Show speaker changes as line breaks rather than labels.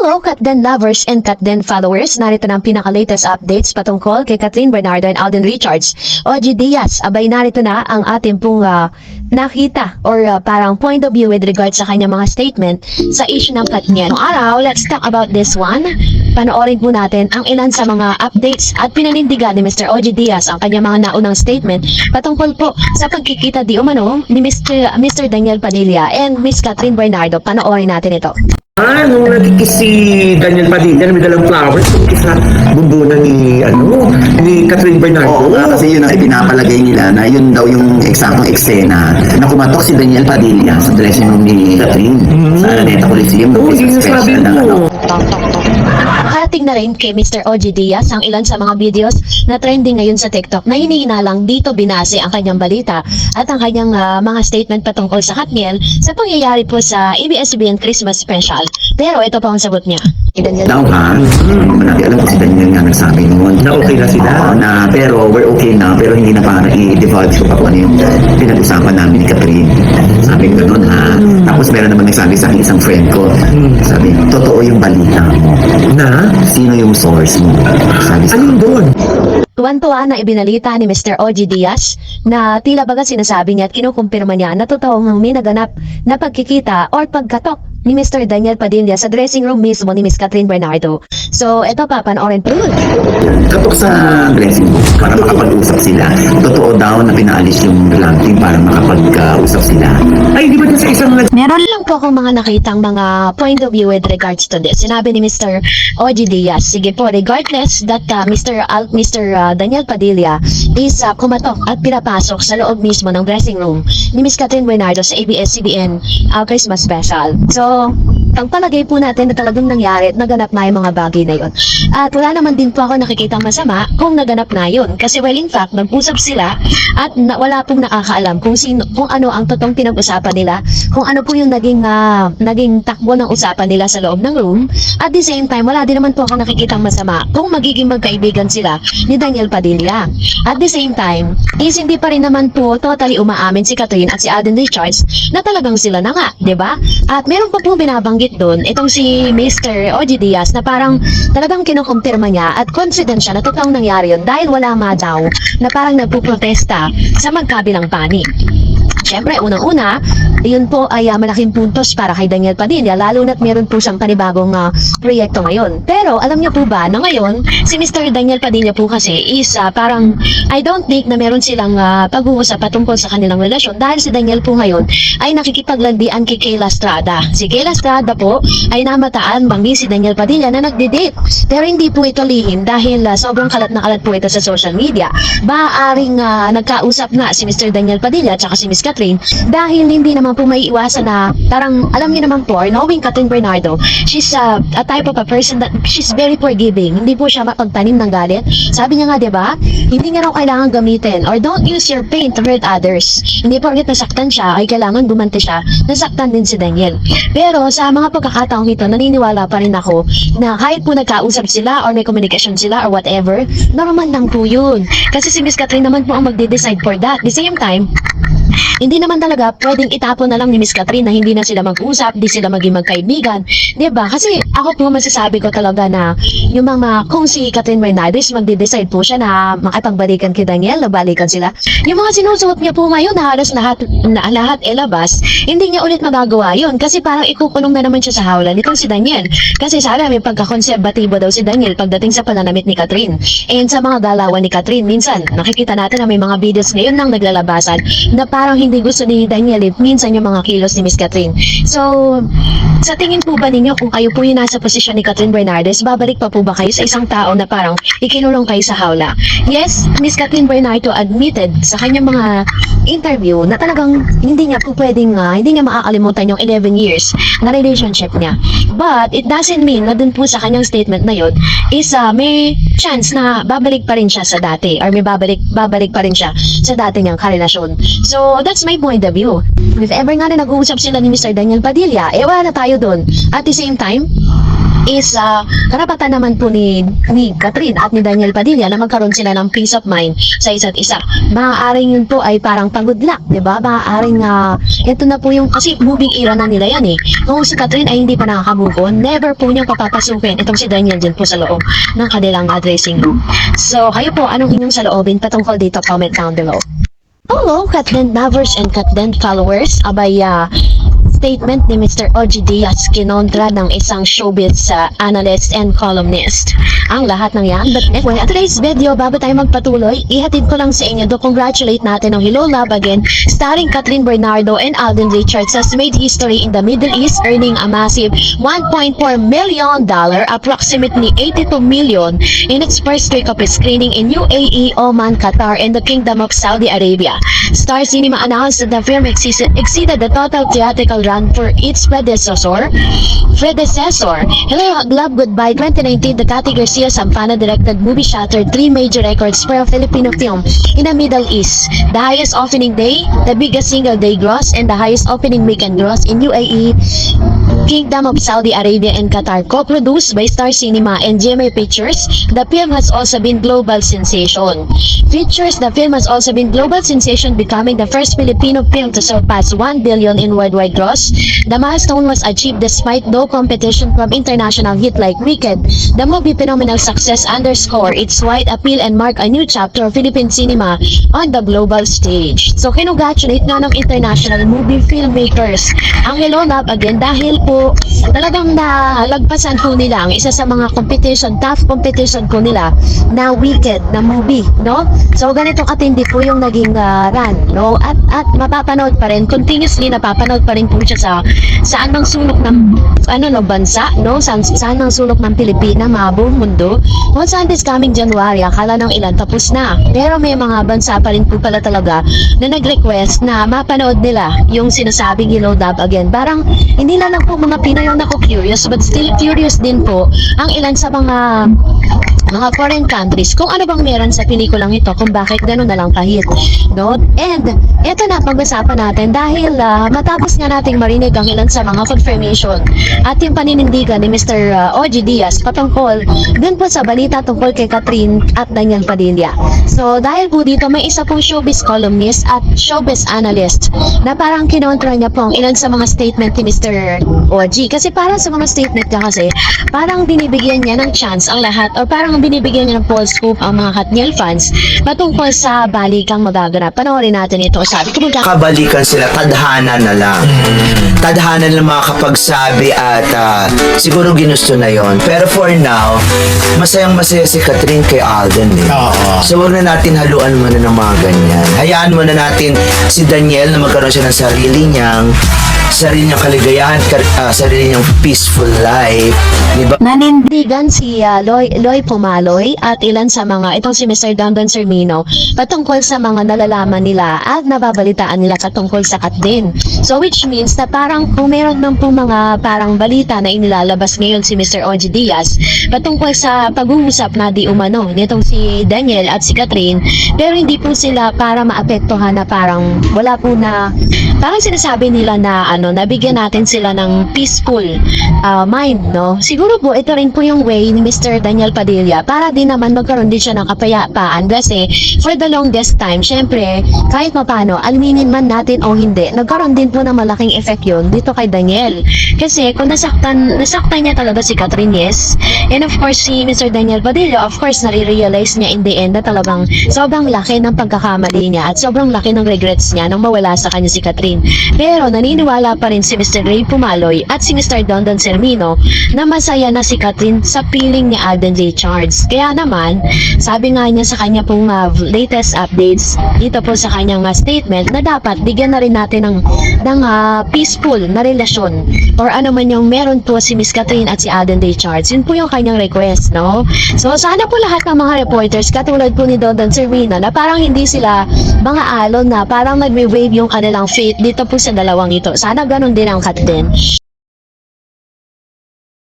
Hello, Katden lovers and Katden followers. Narito na ang pinaka-latest updates patungkol kay Catherine Bernardo and Alden Richards. OG Diaz, abay narito na ang ating pong nakita or parang point of view with regards sa kanyang mga statement sa issue ng Katniel. Noong araw, let's talk about this one. Panoorin po natin ang ilan sa mga updates at pinanindigan ni Mr. OG Diaz ang kanyang mga naunang statement patungkol po sa pagkikita di umano ni Mr. Daniel Padilla and Miss Catherine Bernardo. Panoorin natin ito.
Nung nagkikis si Daniel Padilla na may dalang flowers, nagkikis na bumbunan ni Catherine Bernardo.
Oo, kasi yun ang ipinapalagay nila na yun daw yung eksaktong eksena na kumatok si Daniel Padilla sa dressing room ni Catherine sa Araneta Coliseum.
Oo, yun yung sabi mo.
Nakarating na rin kay Mr. OG Diaz ang ilan sa mga videos na trending ngayon sa TikTok na hinihinalang dito binase ang kanyang balita at ang kanyang mga statement patungkol sa Katniel sa pangyayari po sa ABS-CBN Christmas Special. Pero ito pa ang sagot niya.
Daw ha, natin alam ko si Daniel nga nagsabi noon
Na okay na sila.
pero we're okay na, pero hindi na para i-divulge ko pa kung ano yung pinag-usapan namin ni Catherine. Sabi ko noon ha. Tapos meron naman nagsabi sa akin isang friend ko. Sabi, totoo yung balita mo.
Na?
Sino yung source mo? Sabi sa
Anong doon?
Tuwan-tuwa na ibinalita ni Mr. OG Diaz na tila baga sinasabi niya at kinukumpirma niya na totoong may naganap na pagkikita or pagkatok ni Mr. Daniel Padilla sa dressing room mismo ni Miss Catherine Bernardo. So, ito pa, panoorin po.
katok sa dressing room para makapag-usap sila. Totoo daw na pinaalis yung glamping para makapag-usap sila.
Ay, di ba dun sa isang
Meron lang po akong mga nakitang mga point of view with regards to this. Sinabi ni Mr. OG Diaz, sige po, regardless that Mr. Daniel Padilla is kumatok at pinapasok sa loob mismo ng dressing room ni Miss Catherine Bernardo sa ABS-CBN Christmas Special. So, ang palagay po natin na talagang nangyari at naganap na yung mga bagay na yun. At wala naman din po ako nakikitang masama kung naganap na yun. Kasi well, in fact, nag-usap sila at wala pong nakakaalam kung ano ang totoong pinag-usapan nila, kung ano po yung naging takbo ng usapan nila sa loob ng room. At the same time, wala din naman po ako nakikitang masama kung magiging magkaibigan sila ni Daniel Padilla. At the same time, is hindi pa rin naman po totally umaamin si Catherine at si Alden Richards na talagang sila na nga, 'di ba? At meron pa po binabanggit doon itong si Mr. OG Diaz na parang talagang kinukumpirma niya at confident siya na totoong nangyari yun dahil wala daw na parang nagpuprotesta sa magkabilang panig. Siyempre, unang-una, yun po ay malaking puntos para kay Daniel Padilla, lalo na't meron po siyang panibagong proyekto ngayon. Pero, alam niyo po ba na ngayon, si Mr. Daniel Padilla po kasi is parang, I don't think na meron silang pag-uusap patungkol sa kanilang relasyon dahil si Daniel po ngayon ay nakikipaglandian kay Kayla Estrada. Si Kayla Estrada po ay namataan banggi si Daniel Padilla na nagde-date. Pero hindi po ito lihim dahil sobrang kalat na kalat po ito sa social media. Maaring nagkausap nga si Mr. Daniel Padilla at si Miss Catherine dahil hindi naman po may iwasan na parang alam niyo naman po, knowing Catherine Bernardo, she's a type of a person that she's very forgiving. Hindi po siya mapagtanim ng galit. Sabi niya nga, 'di ba? Hindi nga raw kailangan gamitin or don't use your pain to hurt others. Hindi porket nasaktan siya ay kailangan gumanti siya. Nasaktan din si Daniel. Pero sa mga pagkakataong ito, naniniwala pa rin ako na kahit po nagkausap sila or may communication sila or whatever, normal lang po yun. Kasi si Miss Catherine naman po ang magde-decide for that. At the same time, hindi naman talaga pwedeng itapon na lang ni Miss Catherine na hindi na sila mag-usap, di sila maging magkaibigan. Diba? Kasi ako po masasabi ko talaga na yung kung si Catherine Bernardo magde-decide po siya na makipagbalikan kay Daniel, na balikan sila. Yung mga sinusuot niya po ngayon na halos lahat labas, hindi niya ulit magagawa yun kasi parang ikukulong na naman siya sa hawla nitong si Daniel. Kasi sana may pagkakonserbatibo daw si Daniel pagdating sa pananamit ni Catherine. And sa mga galawan ni Catherine, minsan nakikita natin na may mga videos ngayon nang naglalabasan na parang hindi gusto ni Daniel minsan yung mga kilos ni Miss Catherine. So, sa tingin po ba ninyo kung kayo po yung nasa posisyon ni Catherine Bernardes, babalik pa po ba kayo sa isang tao na parang ikinulong kayo sa hawla? Yes, Miss Catherine Bernardo admitted sa kanyang mga interview na talagang hindi niya po pwedeng, hindi niya makakalimutan yung 11 years na relationship niya. But, it doesn't mean na dun po sa kanyang statement na yun is may chance na babalik pa rin siya sa dati or may babalik pa rin siya sa dati niyang karelasyon. So, that's my point of view. If ever nga na nag-uusap sila ni Mr. Daniel Padilla, wala na tayo dun. At the same time, is karapatan naman po ni Catherine at ni Daniel Padilla na magkaroon sila ng peace of mind sa isa't isa. Maaaring yun po ay parang pagod luck, di ba? Maaaring ito na po yung, kasi moving era na nila yan eh. Kung si Catherine ay hindi pa nakaka-move on, never po niyang papapasukin itong si Daniel dyan po sa loob ng kanilang dressing room. So, kayo po, anong inyong saloobin patungkol dito? Comment down below. Hello, Catherine lovers and Catherine followers. Abay, statement ni Mr. OG Diaz kinontra ng isang showbiz analyst and columnist. Ang lahat ng yan. But anyway, at today's video, bago tayo magpatuloy, ihatid ko lang sa inyo to congratulate natin ang Hello Love Again starring Catherine Bernardo and Alden Richards has made history in the Middle East, earning a massive $1.4 million, approximately 82 million, in its first week of screening in UAE, Oman, Qatar, and the Kingdom of Saudi Arabia. Star Cinema announced that the film exceeded the total theatrical run for its predecessor. Hello Love Goodbye 2019, the Cathy Garcia Sampana-directed movie shattered 3 major records for a Filipino film in the Middle East: the highest opening day, the biggest single day gross, and the highest opening weekend gross in UAE, Kingdom of Saudi Arabia, and Qatar. Co-produced by Star Cinema and GMA Pictures, the film has also been global sensation. The film has also been global sensation, becoming the first Filipino film to surpass 1 billion in worldwide gross. The milestone was achieved despite no competition from international hit like Wicked. The movie phenomenal success underscore its wide appeal and mark a new chapter of Philippine cinema on the global stage. So, kinongratulate nga ng international movie filmmakers ang Hello Love Again dahil po talagang nalagpasan po nila ang isa sa mga competition, tough competition po nila na Wicked na movie, no? So, ganitong katindi po yung naging run, no? At mapapanood pa rin, continuously napapanood pa rin po siya sa anong sulok ng bansa, no? Saan ng sulok ng Pilipina, buong mundo. Kung saan this coming January, akala ng ilan tapos na. Pero may mga bansa pa rin po pala talaga na nag-request na mapanood nila yung sinasabing Hello Love Again. Parang hindi lang po mga Pinoy yung curious, but still curious din po ang ilan sa mga foreign countries kung ano bang meron sa pelikulang ito, kung bakit gano'n na lang kahit, no? And eto na pag-usapan natin dahil matapos nga nating marinig ang ilan sa mga confirmation at yung paninindigan ni Mr. OG Diaz patungkol dun po sa balita tungkol kay Catherine at Daniel Padilla. So dahil po dito may isa pong showbiz columnist at showbiz analyst na parang kinontra niya po ang ilan sa mga statement ni Mr. OG, kasi parang sa mga statement niya kasi parang binibigyan niya ng chance ang lahat, or parang binibigyan niya ng false hope ang mga Katniel fans patungkol sa balikang magaganap. Panoorin natin ito. Sabi ko
kabalikan sila, tadhana na lang. Tadhana na makakapagsabi at siguro ginusto na yon. Pero for now, masayang-masaya si Catherine kay Alden eh. So wag na natin haluan muna ng mga ganyan. Hayaan muna natin si Daniel na magkaroon siya ng sarili niyang kaligayahan, sarili niyang peaceful life. Diba?
nanindigan si Loy Pumaloy at ilan sa mga, itong si Mr. Dandan Sermino, patungkol sa mga nalalaman nila at nababalitaan nila katungkol sa Catherine. So which means na parang kung meron man po mga parang balita na inilalabas ngayon si Mr. OG Diaz patungkol sa pag-uusap na di umano nitong si Daniel at si Catherine, pero hindi po sila para maapektuhan na parang wala po na, parang sinasabi nila na nabigyan natin sila ng peaceful mind, no? Siguro po ito rin po yung way ni Mr. Daniel Padilla para din naman magkaroon din siya ng kapayapaan, kasi for the longest time, syempre kahit mapano, aminin man natin o hindi, nagkaroon din po ng malaking effect yun dito kay Daniel. Kasi kung nasaktan niya talaga si Catherine, yes, and of course si Mr. Daniel Padilla, of course nare-realize niya in the end na talagang sobrang laki ng pagkakamali niya at sobrang laki ng regrets niya nung mawala sa kanya si Catherine. Pero naniniwala pa rin si Mr. Ray Pumaloy at si Mr. Dandan Sermino na masaya na si Catherine sa piling ni Alden Richards. Kaya naman, sabi nga niya sa kanya pong latest updates dito po sa kanyang statement na dapat bigyan na rin natin ng peaceful na relasyon or ano man yung meron po si Miss Catherine at si Alden Richards. Yun po yung kanyang request, no? So sana po lahat ng mga reporters katulad po ni Dandan Sermino na parang hindi sila mga alon na parang nagwe-wave yung kanilang faith dito po sa dalawang ito. Sana ganun din ang Catherine.